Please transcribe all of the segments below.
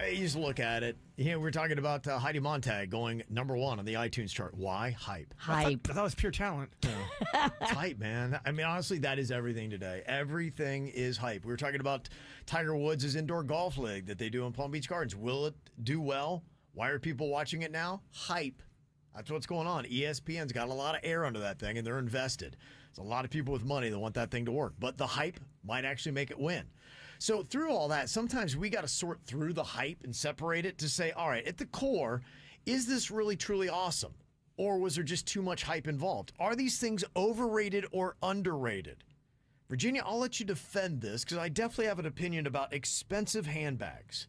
You just look at it. We're talking about Heidi Montag going #1 on the iTunes chart. Why? Hype. Hype. I thought it was pure talent. It's hype, man. I mean, honestly, that is everything today. Everything is hype. We were talking about Tiger Woods' indoor golf league that they do in Palm Beach Gardens. Will it do well? Why are people watching it now? Hype. That's what's going on. ESPN's got a lot of air under that thing, and they're invested. There's a lot of people with money that want that thing to work. But the hype might actually make it win. So through all that, sometimes we got to sort through the hype and separate it to say, all right, at the core, is this really, truly awesome? Or was there just too much hype involved? Are these things overrated or underrated? Virginia, I'll let you defend this because I definitely have an opinion about expensive handbags.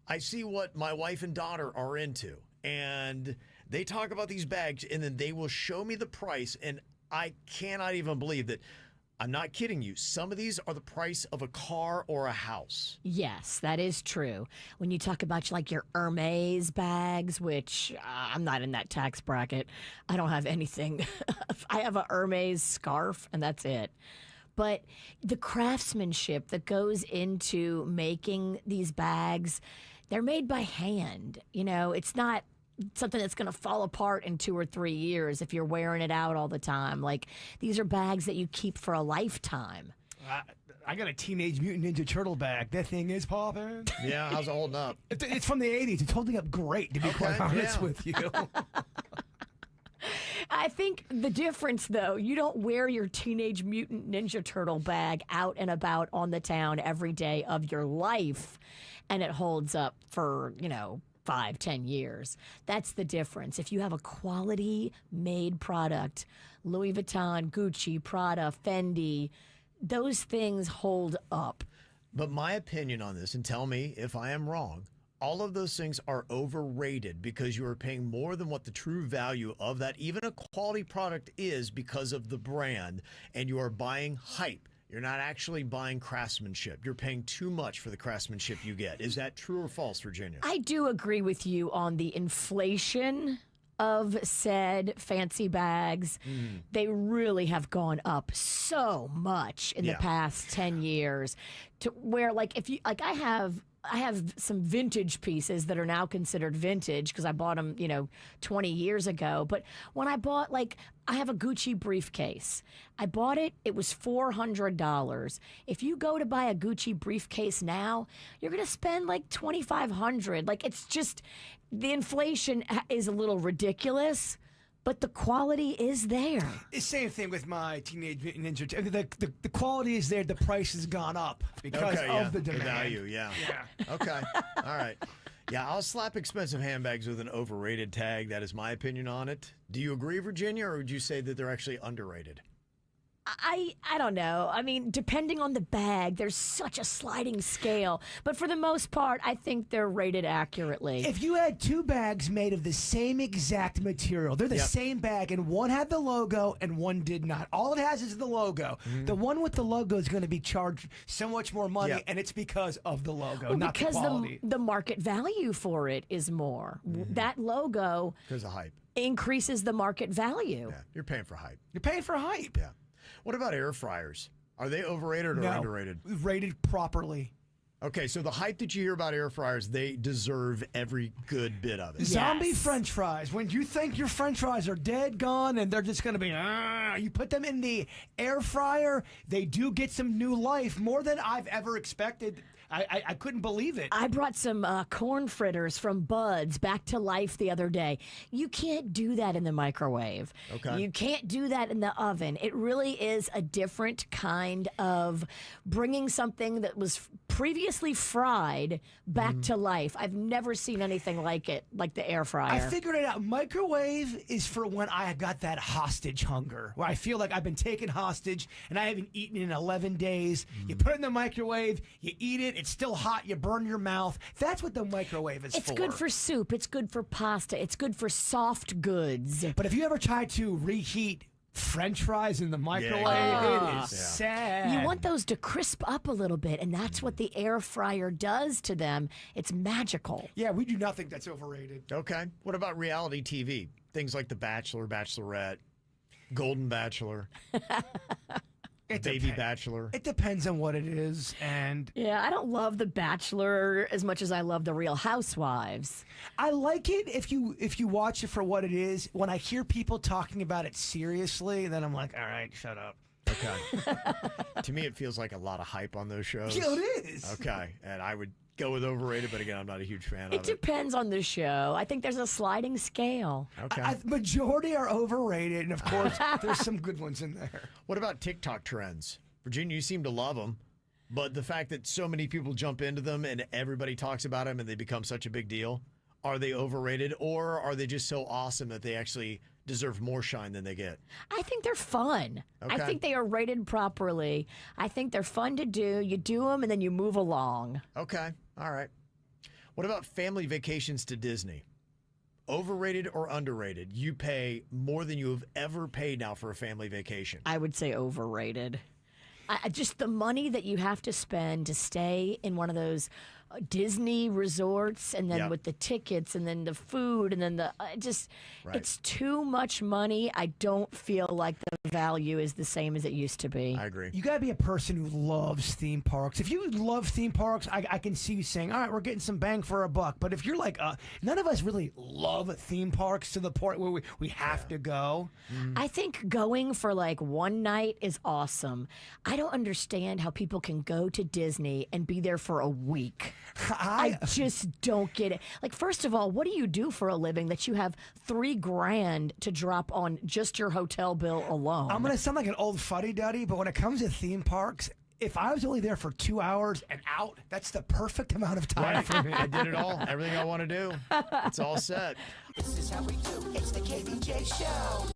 I see what my wife and daughter are into, and they talk about these bags, and then they will show me the price, and I cannot even believe that. I'm not kidding you. Some of these are the price of a car or a house. Yes, that is true. When you talk about like your Hermes bags, which I'm not in that tax bracket. I don't have anything. I have a Hermes scarf and that's it. But the craftsmanship that goes into making these bags, they're made by hand. You know, it's not something that's going to fall apart in 2 or 3 years if you're wearing it out all the time. Like, these are bags that you keep for a lifetime. I got a Teenage Mutant Ninja Turtle bag. That thing is popping. Yeah, how's it holding up? It's from the 80s. It's holding up great, to be quite honest with you. I think the difference, though, you don't wear your Teenage Mutant Ninja Turtle bag out and about on the town every day of your life, and it holds up for, 5-10 years. That's the difference. If you have a quality made product, Louis Vuitton, Gucci, Prada, Fendi, those things hold up. But my opinion on this, and tell me if I am wrong, all of those things are overrated because you are paying more than what the true value of that, even a quality product, is because of the brand, and you are buying hype. You're not actually buying craftsmanship. You're paying too much for the craftsmanship you get. Is that true or false, Virginia? I do agree with you on the inflation of said fancy bags. They really have gone up so much in the past 10 years to where, like, if you like, I have some vintage pieces that are now considered vintage because I bought them, 20 years ago. But when I bought, I have a Gucci briefcase. I bought it. It was $400. If you go to buy a Gucci briefcase now, you're going to spend like $2,500. Like, it's just, the inflation is a little ridiculous. But the quality is there. The same thing with my Teenage Mutant Ninja Turtle. The quality is there. The price has gone up because of the demand. The value, yeah. Okay. All right. Yeah, I'll slap expensive handbags with an overrated tag. That is my opinion on it. Do you agree, Virginia, or would you say that they're actually underrated? I don't know. I mean, depending on the bag, there's such a sliding scale. But for the most part, I think they're rated accurately. If you had two bags made of the same exact material, they're the same bag, and one had the logo and one did not. All it has is the logo. The one with the logo is going to be charged so much more money, and it's because of the logo, not the quality. Because the market value for it is more. That logo because of hype increases the market value. Yeah, you're paying for hype. You're paying for hype. Yeah. What about air fryers? Are they overrated or underrated? Rated properly. Okay, so the hype that you hear about air fryers, they deserve every good bit of it. Zombie French fries. When you think your French fries are dead, gone, and they're just going to be, you put them in the air fryer, they do get some new life, more than I've ever expected. I couldn't believe it. I brought some corn fritters from Bud's back to life the other day. You can't do that in the microwave. Okay. You can't do that in the oven. It really is a different kind of bringing something that was previously fried back to life. I've never seen anything like it, like the air fryer. I figured it out. Microwave is for when I got that hostage hunger, where I feel like I've been taken hostage and I haven't eaten in 11 days. You put it in the microwave, you eat it, it's still hot, you burn your mouth. That's what the microwave is for. It's good for soup. It's good for pasta. It's good for soft goods. But if you ever try to reheat French fries in the microwave, it is sad. You want those to crisp up a little bit, and that's what the air fryer does to them. It's magical. Yeah, we do not think that's overrated. Okay. What about reality TV? Things like The Bachelor, Bachelorette, Golden Bachelor. Baby Bachelor. It depends on what it is, and Yeah, I don't love The Bachelor as much as I love The Real Housewives. I like it if you watch it for what it is. When I hear people talking about it seriously, then I'm like, all right, shut up. Okay. To me, it feels like a lot of hype on those shows. Yeah, it is. Okay, and I would go with Overrated, but again, I'm not a huge fan It of it. depends on the show. I think there's a sliding scale. Okay. Majority are overrated, and of course, there's some good ones in there. What about TikTok trends? Virginia, you seem to love them, but the fact that so many people jump into them and everybody talks about them and they become such a big deal, are they overrated or are they just so awesome that they actually deserve more shine than they get? I think they're fun. I Okay. think they are rated properly. I think they're fun to do. You do them and then you move along. Okay. All right. What about family vacations to Disney? Overrated or underrated? You pay more than you have ever paid now for a family vacation. I would say overrated. Just the money that you have to spend to stay in one of those Disney resorts, and then Yep. with the tickets, and then the food, and then the Right. it's too much money. I don't feel like the value is the same as it used to be. I agree. You got to be a person who loves theme parks. If you love theme parks, I can see you saying, all right, we're getting some bang for a buck. But if you're like, none of us really love theme parks to the point where we have to go. I think going for like one night is awesome. I don't understand how people can go to Disney and be there for a week. I just don't get it. Like, first of all, what do you do for a living that you have $3,000 to drop on just your hotel bill alone? I'm going to sound like an old fuddy-duddy, but when it comes to theme parks, if I was only there for 2 hours and out, that's the perfect amount of time for me. I did it all. Everything I want to do. It's all set. This is how we do. It's the KBJ Show.